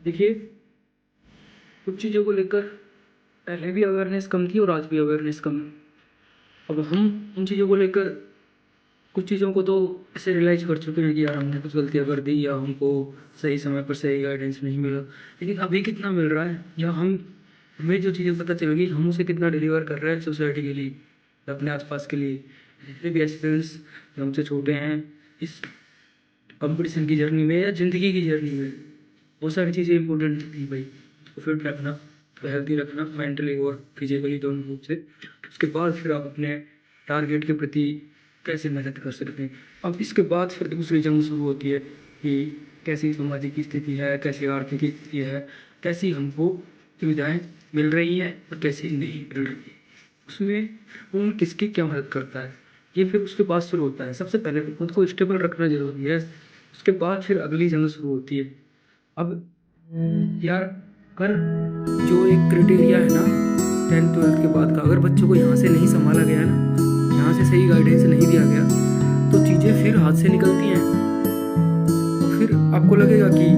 देखिए, कुछ चीज़ों को लेकर पहले भी अवेयरनेस कम थी और आज भी अवेयरनेस कम है। अब हम उन चीज़ों को लेकर कुछ चीज़ों को तो ऐसे रियलाइज़ कर चुके हैं कि यार हमने कुछ गलतियाँ कर दी या हमको सही समय पर सही गाइडेंस नहीं मिला। लेकिन अभी कितना मिल रहा है या हमें जो चीज़ें पता चल गई हम उसे कितना डिलीवर कर रहे हैं सोसाइटी के लिए, अपने आस-पास के लिए। जितने भी एस्पिरेंट्स जो हमसे छोटे हैं इस कॉम्पिटिशन की जर्नी में या ज़िंदगी की जर्नी में, वो सारी चीज़ें इम्पोर्टेंट थी भाई। तो फिट रखना, तो हेल्दी रखना मेंटली और फिजिकली दोनों रूप से। उसके बाद फिर आप अपने टारगेट के प्रति कैसे मेहनत कर सकते हैं। अब इसके बाद फिर दूसरी जंग शुरू होती है कि कैसी सामाजिक स्थिति है, कैसी आर्थिक स्थिति है, कैसी हमको सुविधाएं मिल रही हैं और कैसी नहीं मिल रही है। उसमें कौन किसकी क्या मदद करता है, ये फिर उसके बाद शुरू होता है। सबसे पहले तो खुद को स्टेबल रखना ज़रूरी है, उसके बाद फिर अगली जंग शुरू होती है। अब यार, अगर जो एक क्राइटेरिया है ना 10th-12th के बाद का, अगर बच्चों को यहाँ से नहीं संभाला गया ना, यहाँ से सही गाइडेंस नहीं दिया गया, तो चीज़ें फिर हाथ से निकलती हैं। और फिर आपको लगेगा कि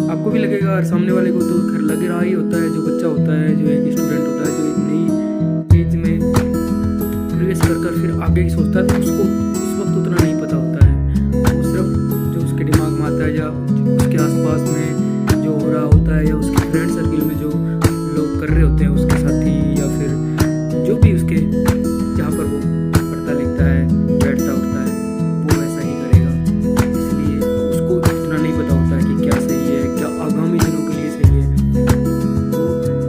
आपको भी लगेगा और सामने वाले को तो खैर लग रहा ही होता है। जो बच्चा होता है, जो एक स्टूडेंट होता है, जो एक नई एज में प्रवेश कर फिर आगे की सोचता है, तो उसको उस वक्त उतना नहीं पता होता है। वो सिर्फ जो उसके दिमाग में आता है या उसके आसपास में जो हो रहा होता है या उसके फ्रेंड सर्किल में जो लोग कर रहे होते हैं, उसके साथी या फिर जो भी उसके जहाँ पर वो पढ़ता लिखता है, बैठता उठता है, वो वैसा ही करेगा। इसलिए उसको इतना नहीं पता होता है कि क्या सही है, क्या आगामी दिनों के लिए सही है। तो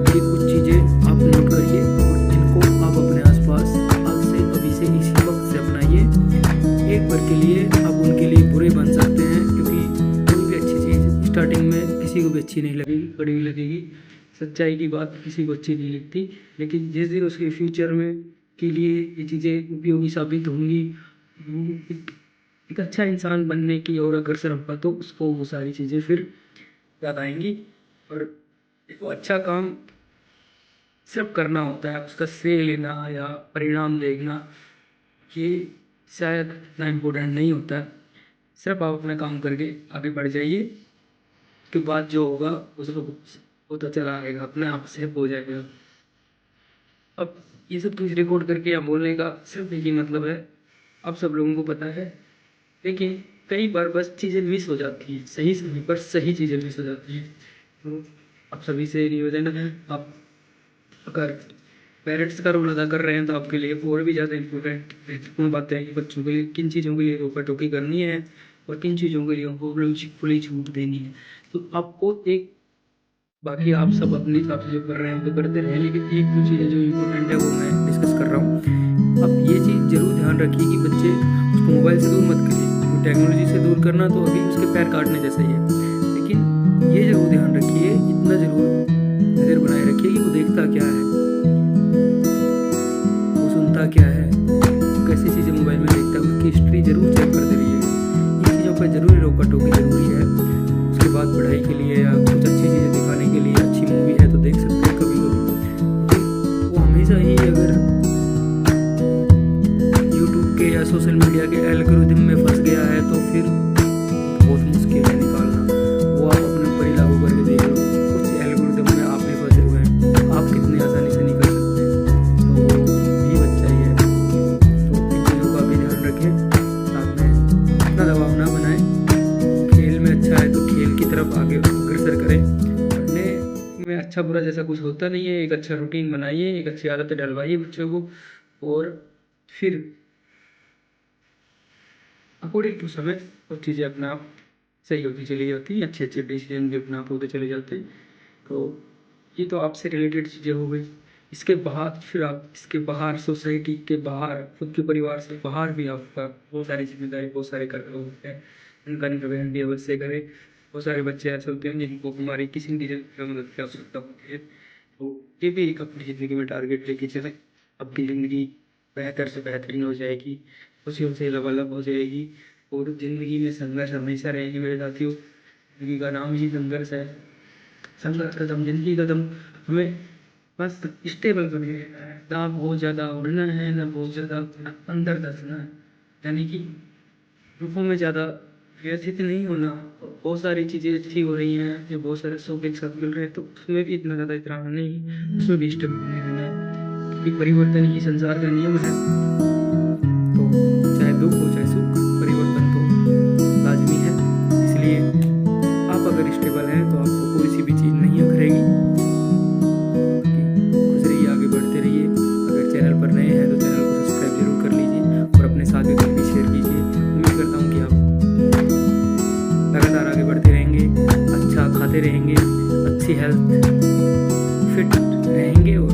ये कुछ चीज़ें आप नोट करिए और इनको आप अपने आसपास आज से अभी से इसी वक्त से अपनाइए। एक बार के लिए आप उनके लिए बुरे बन सकते हैं, क्योंकि कोई भी अच्छी चीज़ स्टार्टिंग में किसी को भी अच्छी नहीं लगेगी, कड़ी हुई लगेगी। सच्चाई की बात किसी को अच्छी नहीं लगती, लेकिन जिस दिन उसके फ्यूचर में के लिए ये चीज़ें उपयोगी साबित होंगी, एक अच्छा इंसान बनने की और अग्रसर होगा, तो उसको वो सारी चीज़ें फिर याद आएंगी। और वो अच्छा काम सिर्फ करना होता है, उसका श्रेय लेना या परिणाम देखना ये शायद इतना इम्पोर्टेंट नहीं होता है। सिर्फ आप अपना काम करके आगे बढ़ जाइए, उसके बाद जो होगा उसको होता चला आएगा, अपने आप से हो जाएगा। अब ये सब कुछ रिकॉर्ड करके या बोलने का सिर्फ एक ही मतलब है, अब सब लोगों को पता है। लेकिन कई बार बस चीज़ें मिस हो जाती हैं, सही समय पर सही चीज़ें मिस हो जाती हैं। तो आप सभी से निवेदन है, आप अगर पेरेंट्स का रोल अदा कर रहे हैं तो आपके लिए और भी ज़्यादा इम्पोर्टेंट महत्वपूर्ण बातें हैं कि बच्चों के लिए किन चीज़ों के लिए रोका टोकी करनी है और किन चीज़ों के लिए उनको खुली छूट देनी है। तो आपको एक, बाकी आप सब अपने हिसाब से जो कर रहे हैं तो करते रहें, लेकिन एक दो चीज़ें जो इम्पोर्टेंट है वो मैं डिस्कस कर रहा हूँ। अब ये चीज़ जरूर ध्यान रखिए कि बच्चे उसको मोबाइल से दूर मत करिए। वो टेक्नोलॉजी से दूर करना तो अभी उसके पैर काटने जैसा ही है, लेकिन ये जरूर ध्यान रखिए, इतना जरूर नज़र बनाए रखिए कि वो देखता क्या है, वो सुनता क्या है, कैसी चीज़ें मोबाइल में देखता है, उसकी हिस्ट्री जरूर चेक करते रहिएगा। इन चीज़ों पर जरूर रोका टोकी जरूरी है। उसके बाद पढ़ाई के लिए या कुछ अच्छी चीज़ें दिखाने के लिए अच्छी मूवी है तो देख सकते हैं कभी कभी। वो हमेशा ही अगर यूट्यूब के या सोशल मीडिया के एल्गोरिदम में फंस गया है तो फिर बहुत मुश्किल है निकालना। वो आप अपने ऊपर ही लागू करके देख लो, कुछ एल्गोरिदम में आप भी फंसे हुए हैं, आप कितनी आसानी से निकल सकते हैं। तो ये बच्चा ही है, तो इन चीज़ों का भी ध्यान रखें। साथ में इतना दबाव ना बनाएं। खेल में अच्छा है तो खेल की तरफ आगे अग्रसर करें। पढ़ने में अच्छा बुरा जैसा कुछ होता नहीं है, एक अच्छा रूटीन बनाइए, एक अच्छी आदतें डलवाइए बच्चों को, और फिर अकॉर्डिंग टू समय वो चीज़ें अपने आप सही होती चली जाती हैं, अच्छे अच्छे डिसीजन भी अपने आप होते चले जाते हैं। तो ये तो आपसे रिलेटेड चीज़ें हो गई। इसके बाद फिर आप इसके बाहर सोसाइटी के बाहर खुद के परिवार से बाहर भी आपका बहुत सारी जिम्मेदारी, बहुत सारे कर्तव्य होते हैं, उनका निर्वहन भी अवश्य करें। बहुत सारे बच्चे ऐसे होते हैं जिनको हमारी किसी भी चीज़ में मदद की आवश्यकता होती है, तो ये भी एक अपनी ज़िंदगी में टारगेट लेके चलें। आपकी ज़िंदगी बेहतर से बेहतरीन हो जाएगी, खुशियों से लबालब हो जाएगी। और ज़िंदगी में संघर्ष हमेशा रहेगी मेरे साथियों, ज़िंदगी का नाम ही संघर्ष है। संघर्ष खत्म, ज़िंदगी खत्म, हमें बस स्टेबल बने रहना है, ना बहुत ज़्यादा उड़ना है ना बहुत ज़्यादा अंदर धंसना है, यानी कि रुकों में ज़्यादा व्यथित नहीं होना। बहुत सारी चीज़ें अच्छी हो रही हैं, जो बहुत सारे सुख एक साथ मिल रहे हैं, तो उसमें भी इतना ज़्यादा इतराना नहीं, उसमें भी स्टेबल नहीं रहना, क्योंकि परिवर्तन ही संसार का नियम है। तो चाहे दुख हो चाहे सुख, परिवर्तन तो लाजमी है। इसलिए आप अगर स्टेबल हैं तो आपको कोई सी भी चीज़ नहीं उखड़ेगी। खुश रहिए, आगे बढ़ते रहिए। अगर चैनल पर नए हैं तो चैनल को सब्सक्राइब जरूर कर लीजिए और अपने साथियों तक भी शेयर कीजिए। उम्मीद करता हूँ कि आप लगातार आगे बढ़ते रहेंगे, अच्छा खाते रहेंगे, अच्छी हेल्थ, फिट रहेंगे और